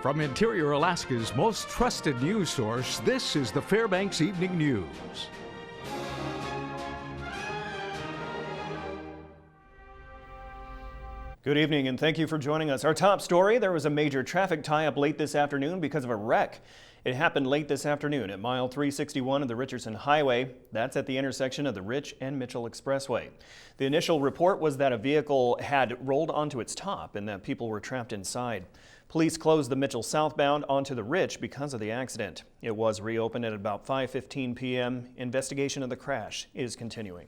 From Interior Alaska's most trusted news source, this is the Fbx Evening News. Good evening and thank you for joining us. Our top story, there was a major traffic tie-up late this afternoon because of a wreck. It happened late this afternoon at mile 361 of the Richardson Highway. That's at the intersection of the Rich and Mitchell Expressway. The initial report was that a vehicle had rolled onto its top and that people were trapped inside. Police closed the Mitchell southbound onto the Rich because of the accident. It was reopened at about 5:15 p.m. Investigation of the crash is continuing.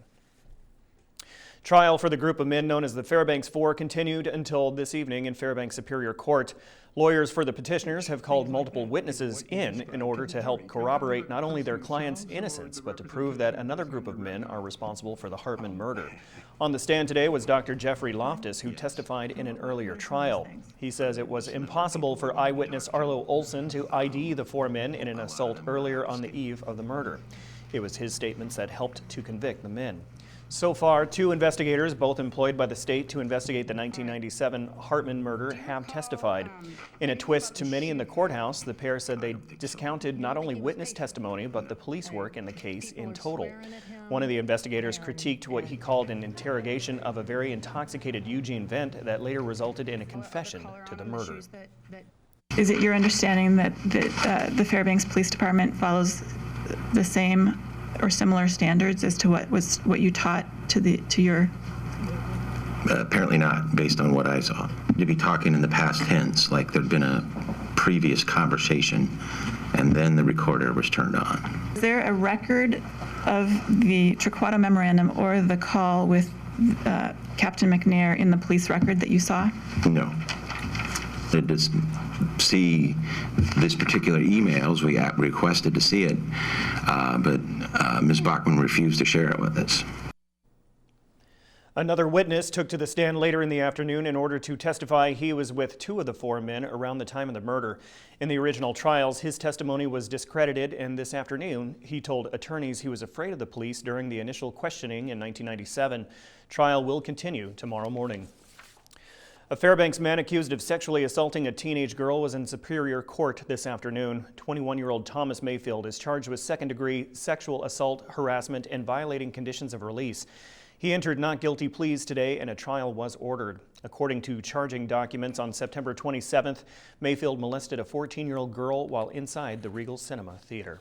Trial for the group of men known as the Fbx Four continued until this evening in Fairbanks Superior Court. Lawyers for the petitioners have called multiple witnesses in order to help corroborate not only their client's innocence, but to prove that another group of men are responsible for the Hartman murder. On the stand today was Dr. Jeffrey Loftus, who testified in an earlier trial. He says it was impossible for eyewitness Arlo Olson to ID the four men in an assault earlier on the eve of the murder. It was his statements that helped to convict the men. So far, two investigators, both employed by the state to investigate the 1997 Hartman murder, have testified. In a twist to many in the courthouse, the pair said they discounted not only witness testimony, but the police work in the case in total. One of the investigators critiqued what he called an interrogation of a very intoxicated Eugene Vent that later resulted in a confession to the murder. Is it your understanding that the Fairbanks Police Department follows the same or similar standards as to what you taught to your? Apparently not, based on what I saw. You'd be talking in the past tense, like there'd been a previous conversation, and then the recorder was turned on. Is there a record of the Torquato memorandum or the call with Captain McNair in the police record that you saw? No. To see this particular emails, we requested to see it, but Ms. Bachman refused to share it with us. Another witness took to the stand later in the afternoon in order to testify he was with two of the four men around the time of the murder. In the original trials, his testimony was discredited, and this afternoon he told attorneys he was afraid of the police during the initial questioning in 1997. Trial will continue tomorrow morning. A Fairbanks man accused of sexually assaulting a teenage girl was in Superior Court this afternoon. 21-year-old Thomas Mayfield is charged with second-degree sexual assault, harassment, and violating conditions of release. He entered not guilty pleas today and a trial was ordered. According to charging documents, on September 27th, Mayfield molested a 14-year-old girl while inside the Regal Cinema Theater.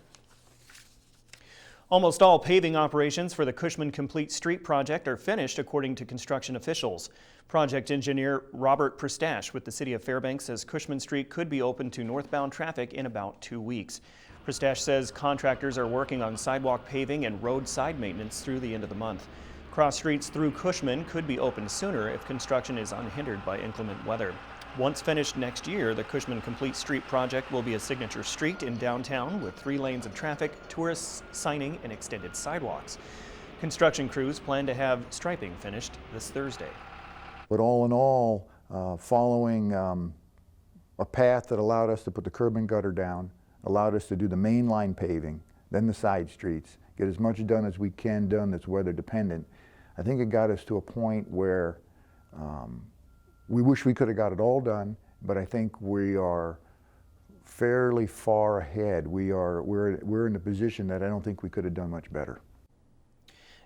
Almost all paving operations for the Cushman Complete Street project are finished, according to construction officials. Project engineer Robert Pristash with the City of Fairbanks says Cushman Street could be open to northbound traffic in about 2 weeks. Pristash says contractors are working on sidewalk paving and roadside maintenance through the end of the month. Cross streets through Cushman could be opened sooner if construction is unhindered by inclement weather. Once finished next year, the Cushman Complete Street project will be a signature street in downtown with 3 lanes of traffic, tourists, signing, and extended sidewalks. Construction crews plan to have striping finished this Thursday. But all in all, following a path that allowed us to put the curb and gutter down, allowed us to do the main line paving, then the side streets, get as much done as we can done that's weather dependent, I think it got us to a point where we wish we could have got it all done, but I think we are fairly far ahead. We're in a position that I don't think we could have done much better.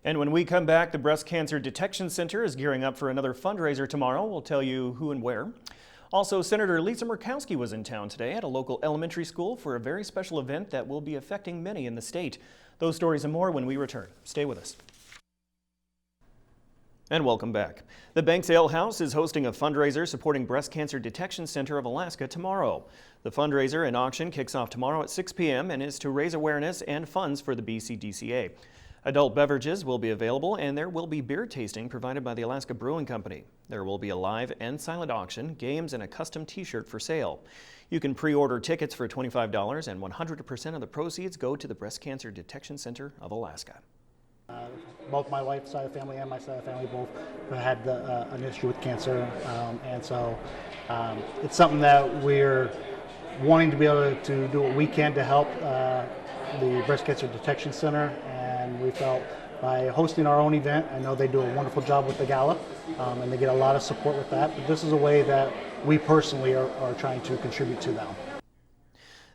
And when we come back, the Breast Cancer Detection Center is gearing up for another fundraiser tomorrow. We'll tell you who and where. Also, Senator Lisa Murkowski was in town today at a local elementary school for a very special event that will be affecting many in the state. Those stories and more when we return. Stay with us. And welcome back. The Banks Ale House is hosting a fundraiser supporting Breast Cancer Detection Center of Alaska tomorrow. The fundraiser and auction kicks off tomorrow at 6 p.m. and is to raise awareness and funds for the BCDCA. Adult beverages will be available and there will be beer tasting provided by the Alaska Brewing Company. There will be a live and silent auction, games, and a custom t-shirt for sale. You can pre-order tickets for $25 and 100% of the proceeds go to the Breast Cancer Detection Center of Alaska. Both my wife's side of the family and my side of the family both had an issue with cancer, and so it's something that we're wanting to be able to do what we can to help the Breast Cancer Detection Center, and we felt by hosting our own event, I know they do a wonderful job with the gala, and they get a lot of support with that, but this is a way that we personally are trying to contribute to them.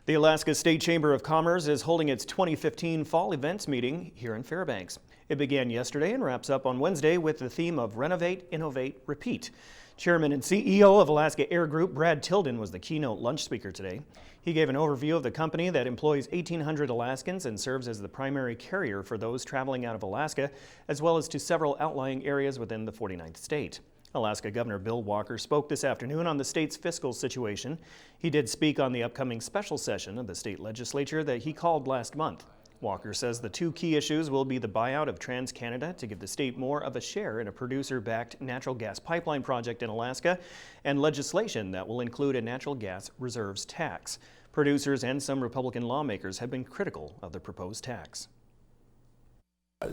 The Alaska State Chamber of Commerce is holding its 2015 Fall Events meeting here in Fairbanks. It began yesterday and wraps up on Wednesday with the theme of Renovate, Innovate, Repeat. Chairman and CEO of Alaska Air Group, Brad Tilden, was the keynote lunch speaker today. He gave an overview of the company that employs 1,800 Alaskans and serves as the primary carrier for those traveling out of Alaska, as well as to several outlying areas within the 49th state. Alaska Governor Bill Walker spoke this afternoon on the state's fiscal situation. He did speak on the upcoming special session of the state legislature that he called last month. Walker says the two key issues will be the buyout of TransCanada to give the state more of a share in a producer-backed natural gas pipeline project in Alaska, and legislation that will include a natural gas reserves tax. Producers and some Republican lawmakers have been critical of the proposed tax.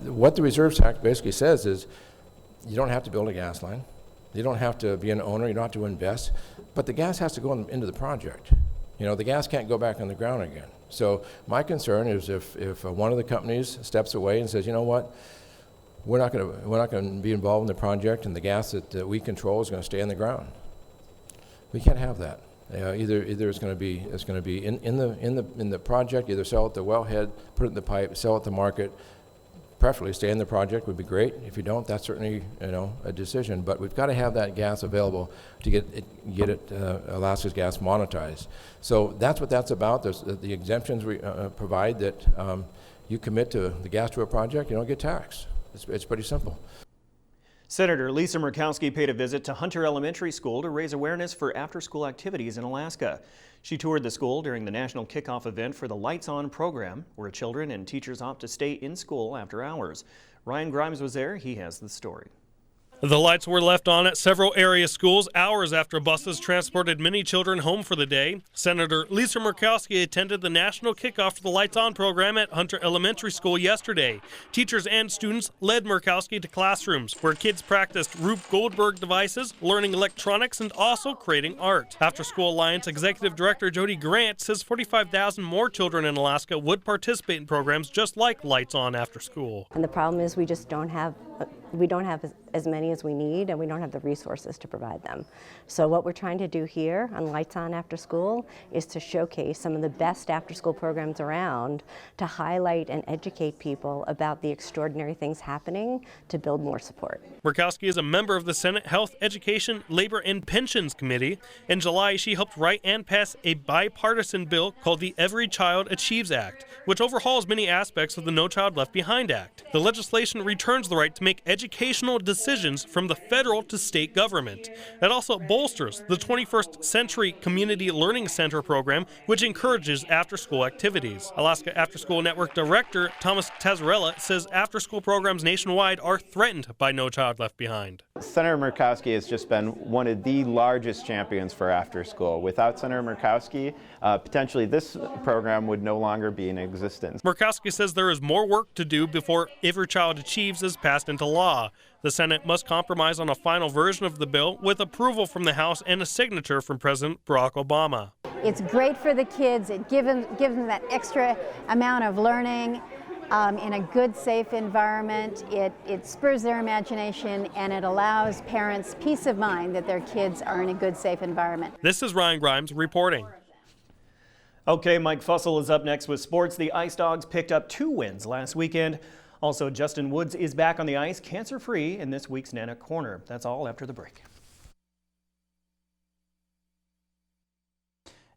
What the reserves tax basically says is you don't have to build a gas line. You don't have to be an owner, you don't have to invest, but the gas has to go into the project. You know, the gas can't go back on the ground again. So my concern is if one of the companies steps away and says, you know what, we're not going to be involved in the project, and the gas that we control is going to stay in the ground. We can't have that. Either it's going to be in the project. Either sell it to wellhead, put it in the pipe, sell it to market. Preferably stay in the project would be great. If you don't, that's certainly a decision. But we've got to have that gas available to get Alaska's gas monetized. So that's what that's about. There's the exemptions we provide that you commit to the gas to a project, you don't get taxed. It's pretty simple. Senator Lisa Murkowski paid a visit to Hunter Elementary School to raise awareness for after-school activities in Alaska. She toured the school during the national kickoff event for the Lights On program, where children and teachers opt to stay in school after hours. Ryan Grimes was there. He has the story. The lights were left on at several area schools hours after buses transported many children home for the day. Senator Lisa Murkowski attended the national kickoff for the Lights On program at Hunter Elementary School yesterday. Teachers and students led Murkowski to classrooms where kids practiced Rube Goldberg devices, learning electronics, and also creating art. After School Alliance Executive Director Jody Grant says 45,000 more children in Alaska would participate in programs just like Lights On after school. And the problem is we just don't have as many as we need, and we don't have the resources to provide them. So what we're trying to do here on Lights On After School is to showcase some of the best after-school programs around, to highlight and educate people about the extraordinary things happening to build more support. Murkowski is a member of the Senate Health, Education, Labor, and Pensions Committee. In July, she helped write and pass a bipartisan bill called the Every Child Achieves Act, which overhauls many aspects of the No Child Left Behind Act. The legislation returns the right to make educational decisions from the federal to state government. It also bolsters the 21st Century Community Learning Center program, which encourages after-school activities. Alaska After School Network Director Thomas Tazzarella says after-school programs nationwide are threatened by No Child Left Behind. Senator Murkowski has just been one of the largest champions for after school. Without Senator Murkowski, potentially this program would no longer be in existence. Murkowski says there is more work to do before Every Child Achieves is passed into law. The Senate must compromise on a final version of the bill with approval from the House and a signature from President Barack Obama. It's great for the kids. It gives them that extra amount of learning in a good, safe environment. It spurs their imagination, and it allows parents peace of mind that their kids are in a good, safe environment. This is Ryan Grimes reporting. Okay, Mike Fussell is up next with sports. The Ice Dogs picked up 2 wins last weekend. Also, Justin Woods is back on the ice, cancer-free, in this week's Nana Corner. That's all after the break.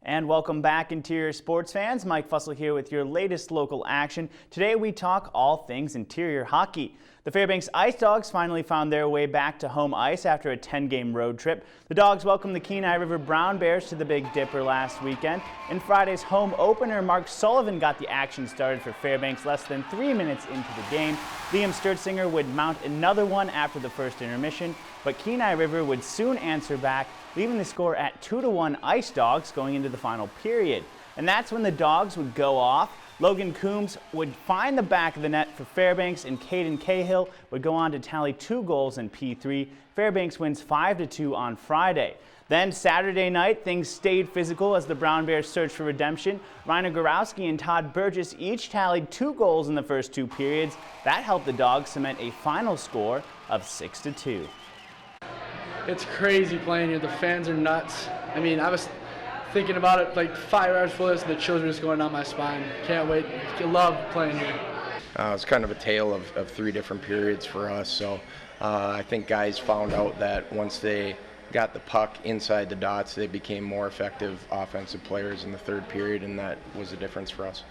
And welcome back, Interior sports fans. Mike Fussell here with your latest local action. Today we talk all things Interior hockey. The Fairbanks Ice Dogs finally found their way back to home ice after a 10-game road trip. The Dogs welcomed the Kenai River Brown Bears to the Big Dipper last weekend. In Friday's home opener, Mark Sullivan got the action started for Fairbanks less than 3 minutes into the game. Liam Sturtzinger would mount another one after the first intermission, but Kenai River would soon answer back, leaving the score at 2-1 Ice Dogs going into the final period. And that's when the Dogs would go off. Logan Coombs would find the back of the net for Fairbanks, and Caden Cahill would go on to tally 2 goals in P3. Fairbanks wins 5-2 on Friday. Then Saturday night, things stayed physical as the Brown Bears searched for redemption. Reiner Gorowski and Todd Burgess each tallied 2 goals in the first 2 periods. That helped the Dogs cement a final score of 6-2. It's crazy playing here. The fans are nuts. I mean, I was thinking about it like 5 hours before this, and the chills are just going down my spine. Can't wait. I love playing here. It's kind of a tale of 3 different periods for us. So I think guys found out that once they got the puck inside the dots, they became more effective offensive players in the 3rd period, and that was the difference for us.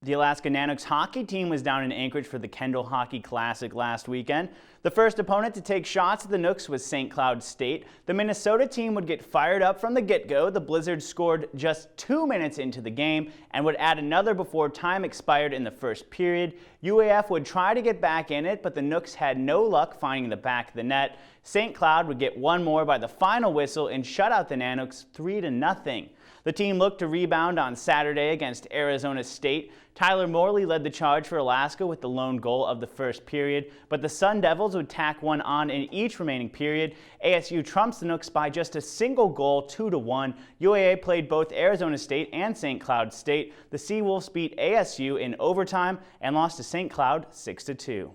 The Alaska Nanoks hockey team was down in Anchorage for the Kendall Hockey Classic last weekend. The first opponent to take shots at the Nooks was St. Cloud State. The Minnesota team would get fired up from the get-go. The Blizzards scored just 2 minutes into the game and would add another before time expired in the first period. UAF would try to get back in it, but the Nooks had no luck finding the back of the net. St. Cloud would get one more by the final whistle and shut out the Nanoks 3-0. The team looked to rebound on Saturday against Arizona State. Tyler Morley led the charge for Alaska with the lone goal of the first period, but the Sun Devils would tack one on in each remaining period. ASU trumps the Nooks by just a single goal, 2-1. UAA played both Arizona State and St. Cloud State. The Seawolves beat ASU in overtime and lost to St. Cloud 6-2.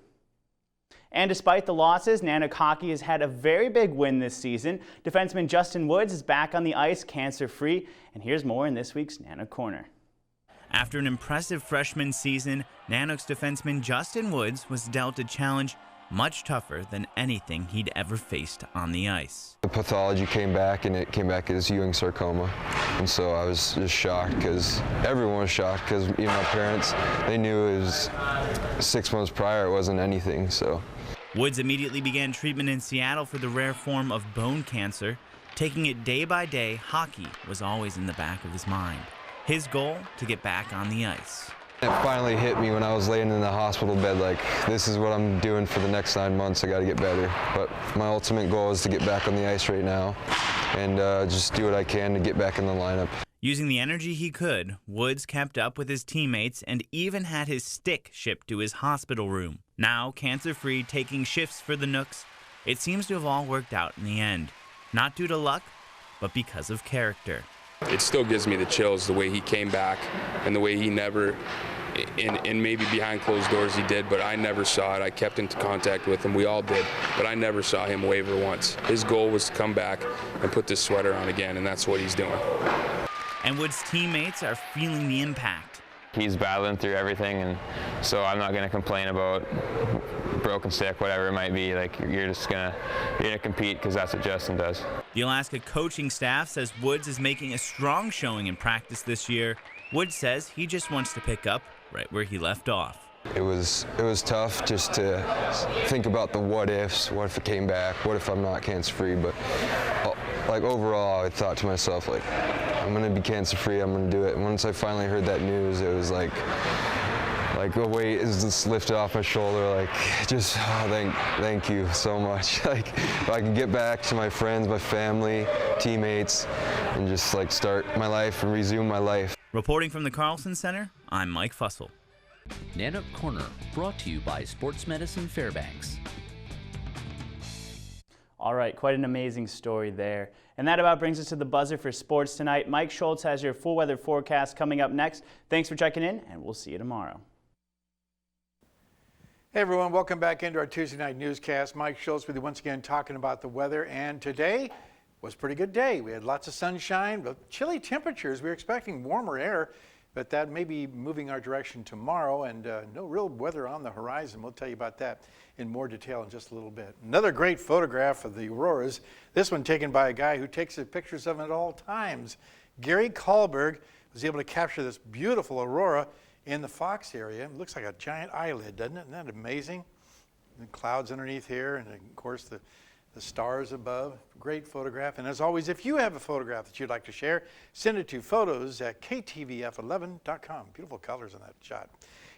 And despite the losses, Nanook hockey has had a very big win this season. Defenseman Justin Woods is back on the ice, cancer-free, and here's more in this week's Nanook Corner. After an impressive freshman season, Nanook's defenseman Justin Woods was dealt a challenge much tougher than anything he'd ever faced on the ice. The pathology came back, and it came back as Ewing sarcoma. And so I was just shocked, because everyone was shocked, because even my parents, they knew it was 6 months prior, it wasn't anything, so. Woods immediately began treatment in Seattle for the rare form of bone cancer. Taking it day by day, hockey was always in the back of his mind. His goal, to get back on the ice. It finally hit me when I was laying in the hospital bed, like, this is what I'm doing for the next 9 months. I got to get better. But my ultimate goal is to get back on the ice right now and just do what I can to get back in the lineup. Using the energy he could, Woods kept up with his teammates and even had his stick shipped to his hospital room. Now, cancer-free, taking shifts for the Nooks, it seems to have all worked out in the end. Not due to luck, but because of character. It still gives me the chills, the way he came back and the way he never, and maybe behind closed doors he did, but I never saw it. I kept into contact with him, we all did, but I never saw him waver once. His goal was to come back and put this sweater on again, and that's what he's doing. And Woods' teammates are feeling the impact. He's battling through everything, and so I'm not going to complain about broken stick, whatever it might be. Like, you're gonna compete, because that's what Justin does. The Alaska coaching staff says Woods is making a strong showing in practice this year. Woods says he just wants to pick up right where he left off. It was tough just to think about the what ifs. What if it came back? What if I'm not cancer-free? But like, overall, I thought to myself, like, I'm going to be cancer-free, I'm going to do it. And once I finally heard that news, it was like a weight is just lifted off my shoulder, like, just, thank you so much. Like, if I can get back to my friends, my family, teammates, and just, like, start my life and resume my life. Reporting from the Carlson Center, I'm Mike Fussell. Nanook Corner, brought to you by Sports Medicine Fairbanks. All right, quite an amazing story there. And that about brings us to the buzzer for sports tonight. Mike Schultz has your full weather forecast coming up next. Thanks for checking in, and we'll see you tomorrow. Hey everyone, welcome back into our Tuesday night newscast. Mike Schultz with you once again talking about the weather, and today was a pretty good day. We had lots of sunshine, but chilly temperatures. We were expecting warmer air, but that may be moving our direction tomorrow, and no real weather on the horizon. We'll tell you about that in more detail in just a little bit. Another great photograph of the auroras, this one taken by a guy who takes pictures of them at all times. Gary Kahlberg was able to capture this beautiful aurora in the Fox area. It looks like a giant eyelid, doesn't it? Isn't that amazing? The clouds underneath here, and of course the stars above. Great photograph. And as always, if you have a photograph that you'd like to share, send it to photos@ktvf11.com. Beautiful colors on that shot.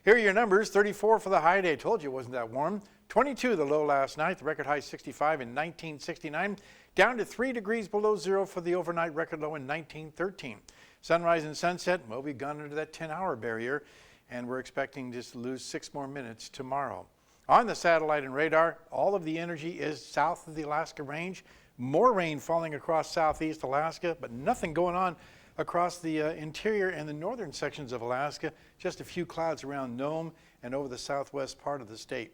Here are your numbers. 34 for the high day. Told you it wasn't that warm. 22 the low last night. The record high 65 in 1969. Down to 3 degrees below zero for the overnight record low in 1913. Sunrise and sunset, well, we've gone into that 10-hour barrier, and we're expecting just to lose 6 more minutes tomorrow. On the satellite and radar, all of the energy is south of the Alaska Range. More rain falling across southeast Alaska, but nothing going on across the interior and the northern sections of Alaska. Just a few clouds around Nome and over the southwest part of the state.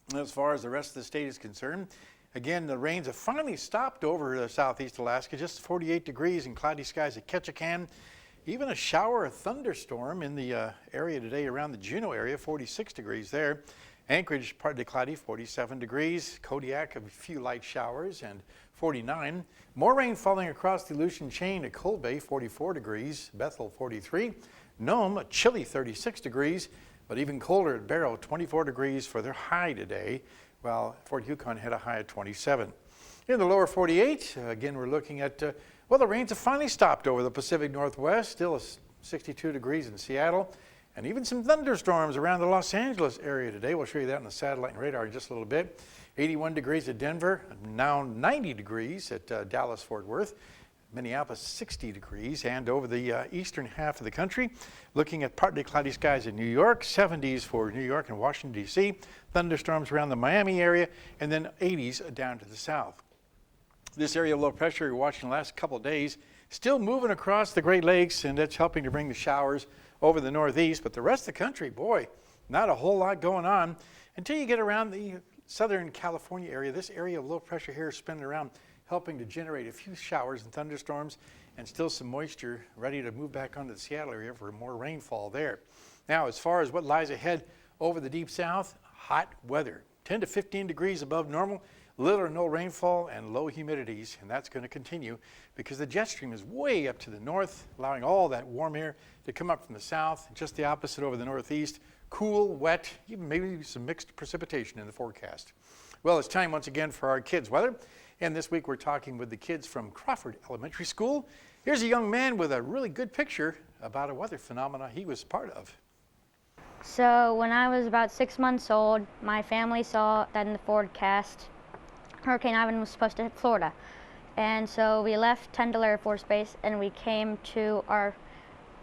And as far as the rest of the state is concerned, Again, the rains have finally stopped over southeast Alaska, just 48 degrees and cloudy skies at Ketchikan. Even a shower, a thunderstorm in the area today around the Juneau area, 46 degrees there. Anchorage, partly cloudy, 47 degrees. Kodiak, a few light showers, and 49. More rain falling across the Aleutian Chain at Cold Bay, 44 degrees. Bethel, 43. Nome, a chilly 36 degrees, but even colder at Barrow, 24 degrees for their high today, while Fort Yukon had a high of 27. In the lower 48, again, we're looking at, well, the rains have finally stopped over the Pacific Northwest, still 62 degrees in Seattle, and even some thunderstorms around the Los Angeles area today. We'll show you that on the satellite and radar in just a little bit. 81 degrees at Denver, now 90 degrees at Dallas-Fort Worth. Minneapolis, 60 degrees, and over the eastern half of the country, looking at partly cloudy skies in New York, 70s for New York and Washington, D.C., thunderstorms around the Miami area, and then 80s down to the south. This area of low pressure you're watching the last couple of days, still moving across the Great Lakes, and that's helping to bring the showers over the northeast, but the rest of the country, boy, not a whole lot going on until you get around the Southern California area. This area of low pressure here is spinning around, helping to generate a few showers and thunderstorms, and still some moisture ready to move back onto the Seattle area for more rainfall there. Now, as far as what lies ahead over the deep south, hot weather, 10 to 15 degrees above normal, little or no rainfall and low humidities, and that's going to continue because the jet stream is way up to the north, allowing all that warm air to come up from the south. Just the opposite over the northeast, cool, wet, even maybe some mixed precipitation in the forecast. Well, it's time once again for our kids' weather. And this week we're talking with the kids from Crawford Elementary School. Here's a young man with a really good picture about a weather phenomena he was part of. So when I was about 6 months old, my family saw that in the forecast, Hurricane Ivan was supposed to hit Florida. And so we left Tyndall Air Force Base and we came to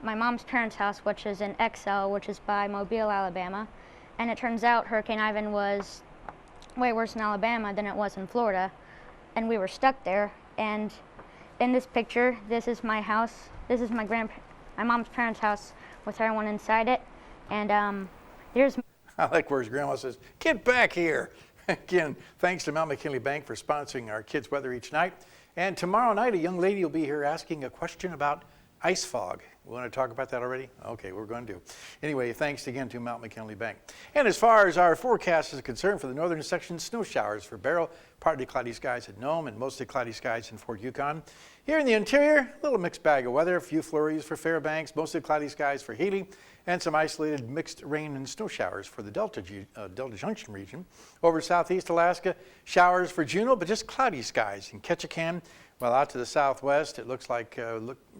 my mom's parents' house, which is in Excel, which is by Mobile, Alabama. And it turns out Hurricane Ivan was way worse in Alabama than it was in Florida. And we were stuck there, and in this picture, this is my house. This is my mom's parents' house with everyone inside it, and there's... I like where his grandma says, "Get back here." Again, thanks to Mount McKinley Bank for sponsoring our kids' weather each night. And tomorrow night, a young lady will be here asking a question about ice fog. We want to talk about that already? Okay, we're going to. Anyway, thanks again to Mount McKinley Bank. And as far as our forecast is concerned for the northern section, snow showers for Barrow, partly cloudy skies at Nome, and mostly cloudy skies in Fort Yukon. Here in the interior, a little mixed bag of weather, a few flurries for Fairbanks, mostly cloudy skies for Healy, and some isolated mixed rain and snow showers for the Delta Junction region. Over southeast Alaska, showers for Juneau, but just cloudy skies in Ketchikan. While out to the southwest, it looks like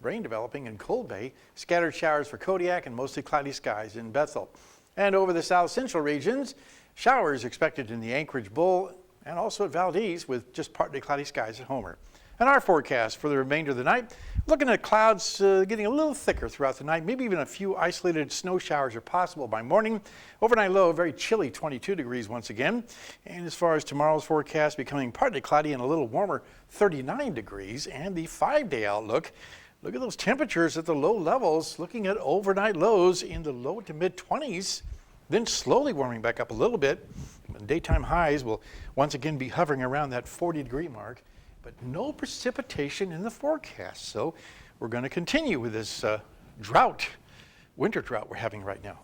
rain developing in Cold Bay, scattered showers for Kodiak, and mostly cloudy skies in Bethel. And over the south central regions, showers expected in the Anchorage Bull and also at Valdez with just partly cloudy skies at Homer. And our forecast for the remainder of the night, looking at clouds getting a little thicker throughout the night. Maybe even a few isolated snow showers are possible by morning. Overnight low, very chilly, 22 degrees once again. And as far as tomorrow's forecast, becoming partly cloudy and a little warmer, 39 degrees. And the 5-day outlook, look at those temperatures at the low levels, looking at overnight lows in the low to mid 20s, then slowly warming back up a little bit. And daytime highs will once again be hovering around that 40-degree mark. But no precipitation in the forecast. So we're going to continue with this winter drought we're having right now.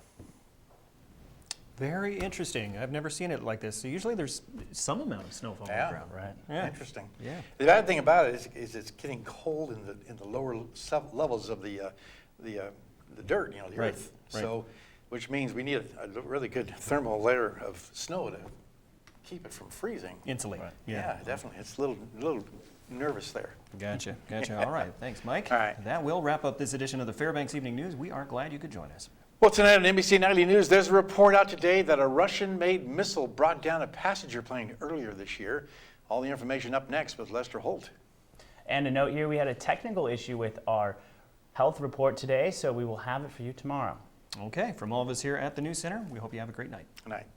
Very interesting. I've never seen it like this. So usually there's some amount of snowfall on the ground, right? Yeah. Interesting. Yeah. The bad thing about it is it's getting cold in the lower levels of the dirt, the earth. Right. So, which means we need a really good thermal layer of snow to keep it from freezing. Insulate. Right. Yeah, definitely. It's a little nervous there. Gotcha. All right. Thanks, Mike. All right. That will wrap up this edition of the Fairbanks Evening News. We are glad you could join us. Well, tonight on NBC Nightly News, there's a report out today that a Russian-made missile brought down a passenger plane earlier this year. All the information up next with Lester Holt. And a note here, we had a technical issue with our health report today, so we will have it for you tomorrow. Okay. From all of us here at the News Center, we hope you have a great night. Good night.